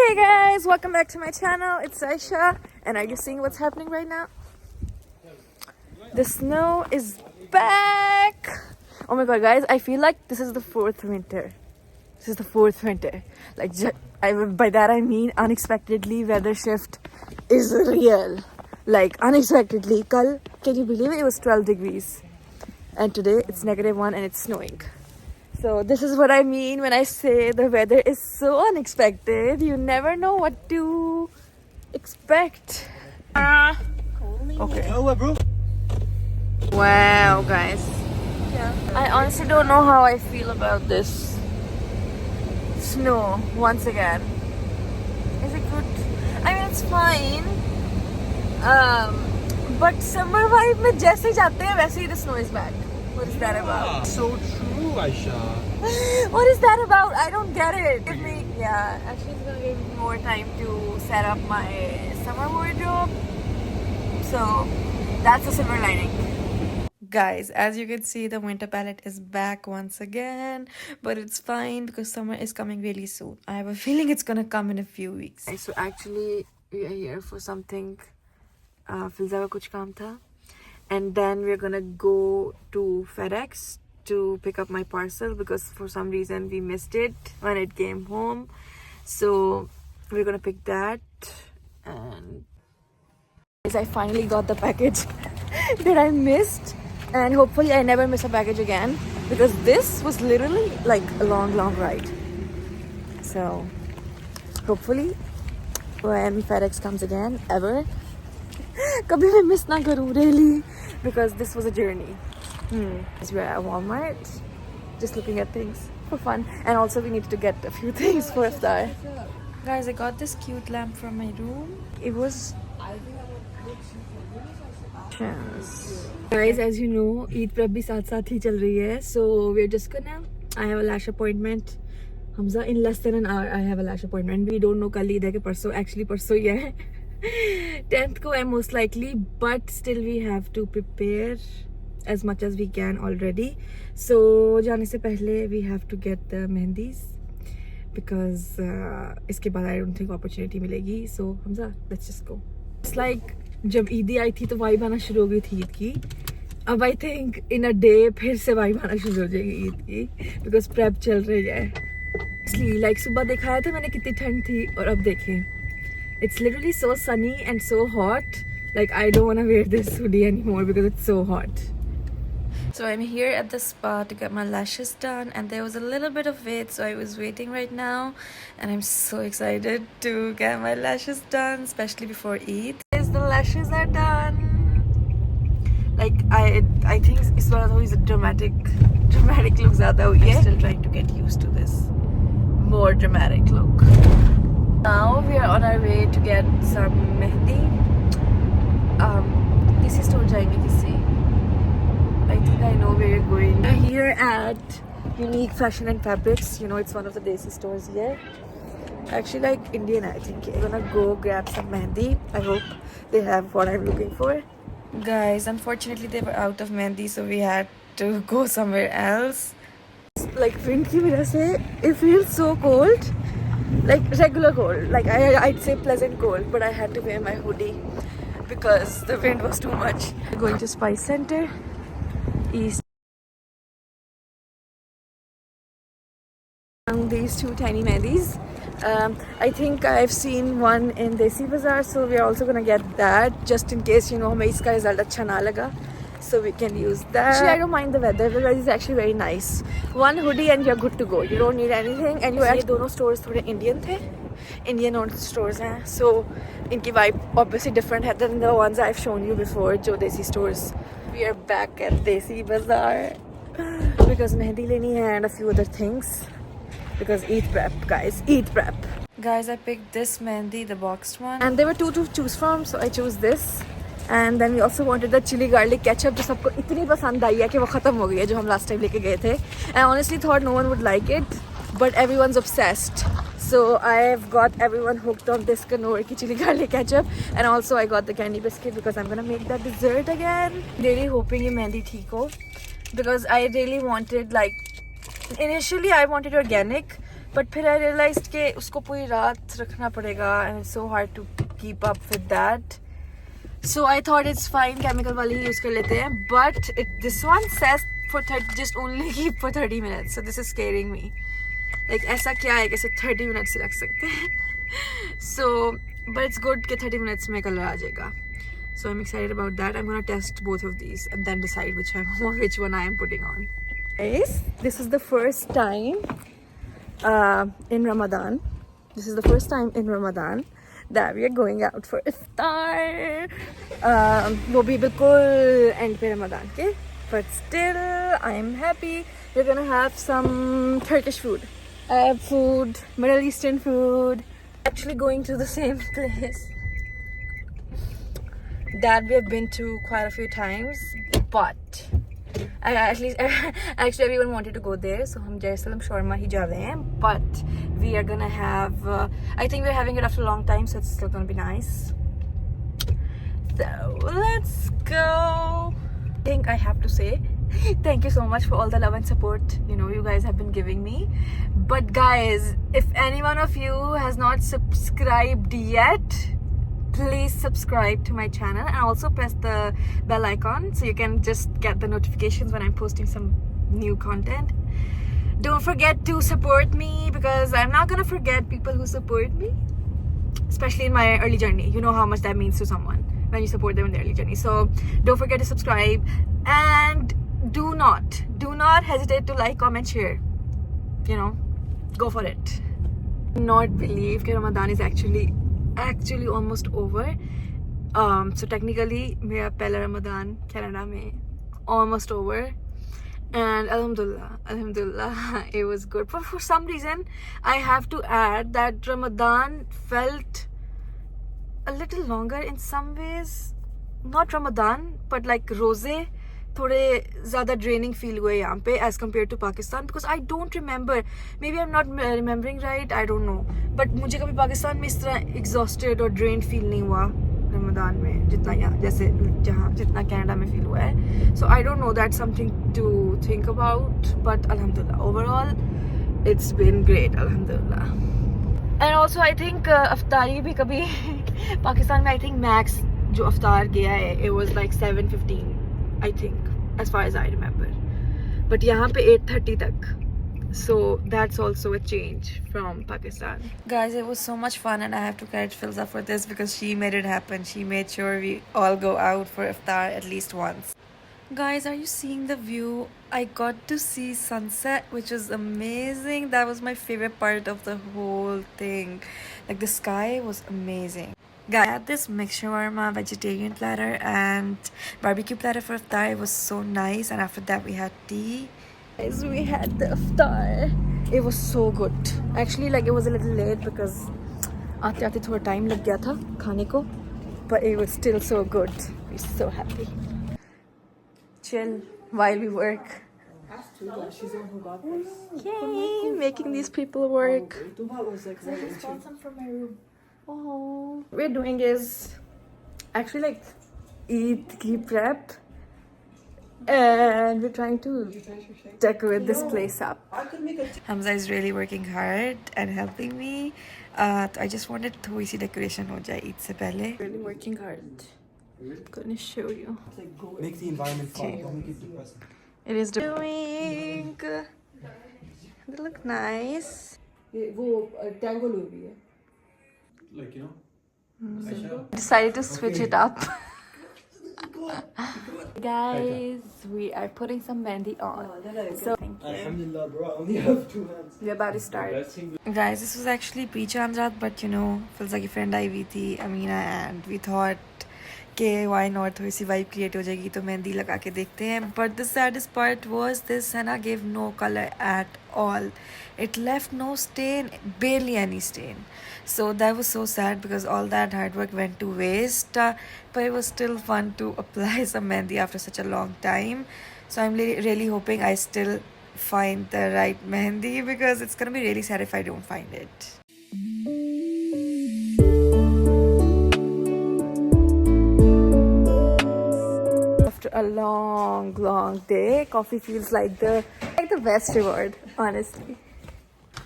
Hey guys, welcome back to my channel. It's Aisha, and are you seeing what's happening right now? The snow is back. Oh my god, guys, I feel like this is the fourth winter. Like, by that I mean unexpectedly weather shift is real. Like, unexpectedly. Kal, can you believe it? It was 12 degrees. And today it's -1 and it's snowing. So this is what I mean when I say the weather is so unexpected. You never know what to expect. Okay. Oh, what, bro? Wow, guys. Yeah. I honestly don't know how I feel about this snow once again. Is it good? I mean, it's fine. But summer vibe में जैसे जाते हैं वैसे ही the snow is back. What is that about? So true, Aisha. What is that about? I don't get it. Actually it's gonna give me more time to set up my summer wardrobe. So that's a silver lining. Guys, as you can see, the winter palette is back once again, but it's fine because summer is coming really soon. I have a feeling it's gonna come in a few weeks. So actually, we are here for something. Filza ka kuch kaam tha. And then we're gonna go to FedEx to pick up my parcel because for some reason we missed it when it came home. So we're gonna pick that, and I finally got the package that I missed, and hopefully I never miss a package again because this was literally like a long ride. So hopefully when FedEx comes again ever, kabhi main miss na karu really, because this was a journey. We're at Walmart just looking at things for fun, and also we need to get a few things for iftar. Guys, I got this cute lamp from my room. It was guys, as you know, Eid prep bhi saath saath hi chal rahi hai, so we're just gonna, I have a lash appointment. Hamza, in less than an hour I have a lash appointment. We don't know kal Eid hai ke parso. Actually parso hi hai. 10th ko hai most likely, but still we have to prepare as much as we can already. So jaane se pehle we have to get the mehendis because iske baad I don't think opportunity milegi. So Hamza, let's just go. It's like जब ईदी आई थी तो vibe आना शुरू हो गई थी ईद की. अब I think in a day फिर से वाइब आना शुरू हो जाएगी ईद की, बिकॉज प्रेप चल रही है. इसलिए लाइक सुबह दिखाया था मैंने कितनी ठंड थी, और अब देखें it's literally so sunny and so hot. Like, I don't want to wear this hoodie anymore because it's so hot. So I'm here at the spa to get my lashes done, and there was a little bit of wait, so I was waiting right now, and I'm so excited to get my lashes done, especially before Eid. The lashes are done. Like, I think it's one of those dramatic looks zyada hui hai. I'm still trying to get used to this more dramatic look. Now we are on our way to get some mehndi. This store jayenge kisi. I think I know where you're going. We're here at Unique Fashion and Fabrics. You know, it's one of the desi stores here. Actually, like Indian, I think. I'm gonna go grab some mehndi. I hope they have what I'm looking for. Guys, unfortunately they were out of mehndi, so we had to go somewhere else. Like, wind ki wajah se it feels so cold. Like regular cold. Like I'd say pleasant cold, but I had to wear my hoodie because the wind was too much. We're going to Spice Center East. These two tiny mehendis. I think I've seen one in Desi Bazaar, so we're also gonna get that just in case, you know, हमें इसका result अच्छा ना लगा, so we can use that. Actually, I don't mind the weather because it's actually very nice. One hoodie and you're good to go. You don't need anything, and you actually दोनों stores थोड़े Indian थे, Indian owned stores हैं, so इनकी vibe obviously different है than the ones I've shown you before, जो Desi stores. We are back at Desi Bazaar because mehndi लेनी है and a few other things. Because Eid prep, guys, Eid prep. Guys, I picked this mehndi, the boxed one, and there were two to choose from, so I chose this. And then we also wanted the chili garlic ketchup, जो सबको इतनी पसंद आई है कि वो खत्म हो गई है, जो हम last time लेके गए थे. And I honestly thought no one would like it, but everyone's obsessed. So I've got everyone hooked on this Knorr ki chili garlic ketchup, and also I got the candy biscuit because I'm gonna make that dessert again. Really hoping ये mehndi ठीक हो, because I really wanted, like, initially I wanted organic, but फिर I realized कि उसको पूरी रात रखना पड़ेगा and it's so hard to keep up with that. So I thought it's fine, chemical वाली ही use कर लेते हैं. But this one says for 30, just only keep for 30 minutes. So this is scaring me. Like ऐसा क्या है कि सिर्फ 30 minutes ही रख सकते हैं. So but it's good कि 30 minutes में कलर आ जाएगा. So I'm excited about that. I'm gonna test both of these and then decide which one I am putting on. Guys, this is the first time in Ramadan. This is the first time in Ramadan that we are going out for iftar. वो भी बिल्कुल end पे रमज़ान के. But still, I am happy. We're gonna have some Turkish food, Arab food, Middle Eastern food. Actually going to the same place that we have been to quite a few times, but actually everyone wanted to go there, so हम Jerusalem shawarma ही जा रहे हैं. But we are gonna have I think we're having it after a long time, so it's still gonna be nice. So let's go. I think I have to say thank you so much for all the love and support you guys have been giving me. But guys, if any one of you has not subscribed yet, please subscribe to my channel and also press the bell icon so you can just get the notifications when I'm posting some new content. Don't forget to support me, because I'm not gonna forget people who support me, especially in my early journey. You know how much that means to someone when you support them in their early journey. So don't forget to subscribe, and do not hesitate to like, comment, share. Go for it. Not believe that Ramadan is actually almost over. So technically मेरा पहला Ramadan Canada में almost over, and alhamdulillah it was good. But for some reason I have to add that Ramadan felt a little longer in some ways. Not Ramadan, but like रोजे थोड़े ज़्यादा draining feel हुए यहाँ पे as compared to Pakistan, because I don't remember, maybe I'm not remembering right, I don't know, but मुझे कभी पाकिस्तान में इस तरह exhausted और drained feel नहीं हुआ रमज़ान में जितना यहाँ जैसे जितना कनाडा में feel हुआ है. So I don't know, that's something to think about, but alhamdulillah overall it's been great, alhamdulillah. And also I think अफ्तारी भी कभी पाकिस्तान में I think max जो अफ्तार गया है it was like 7:15 I think, as far as I remember. But यहाँ पे 8:30 तक. So that's also a change from Pakistan. Guys, it was so much fun, and I have to credit Filza for this because she made it happen. She made sure we all go out for iftar at least once. Guys, are you seeing the view? I got to see sunset, which was amazing. That was my favorite part of the whole thing. Like the sky was amazing. Guys, I had this mixed shawarma, vegetarian platter and barbecue platter for iftar. It was so nice, and after that we had tea. Guys, we had the iftar. It was so good. Actually, like it was a little late because आते आते थोड़ा time लग गया था खाने को, but it was still so good. We're so happy. Chill while we work. She's the one who got this. Yay! Making these people work. Was like I just bought some from my room. Oh, what we're doing is actually like Eid ki prep, and we're trying to decorate this place up. Hamza is really working hard and helping me. I just wanted थोड़ी सी decoration हो जाए ईद से पहले. Really working hard. I'm gonna show you. Make the environment fun. Don't make it depressing. It is doing. They look nice. वो tango भी है. Like, Decided to switch it up. Guys, we are putting some mehndi on. So Alhamdulillah, bro, I only have 2 hands. we're about to start. Guys, this was actually pre-Chand Raat, but Filza ki friend आई हुई थी, Amina, and we thought कि why not, थोड़ी सी vibe create हो जाएगी तो मेहंदी लगा के देखते हैं. But the saddest part was this henna gave no color at all. It left no stain, barely any stain. So that was so sad because all that hard work went to waste. But it was still fun to apply some mehndi after such a long time. So I'm really hoping I still find the right mehndi, because it's gonna be really sad if I don't find it. After a long day, coffee feels like the best reward, honestly.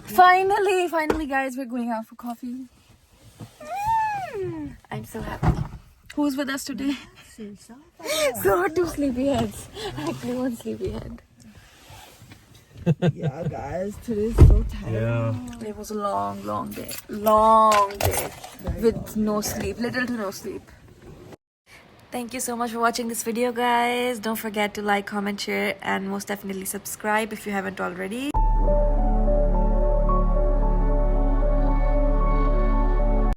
Finally, guys, we're going out for coffee. I'm so happy. Who's with us today? So two sleepyheads. Actually, one sleepyhead. Yeah, guys, today's so tired. Yeah. It was a long day. Long day. With no sleep. Little to no sleep. Thank you so much for watching this video, guys. Don't forget to like, comment, share, and most definitely subscribe if you haven't already.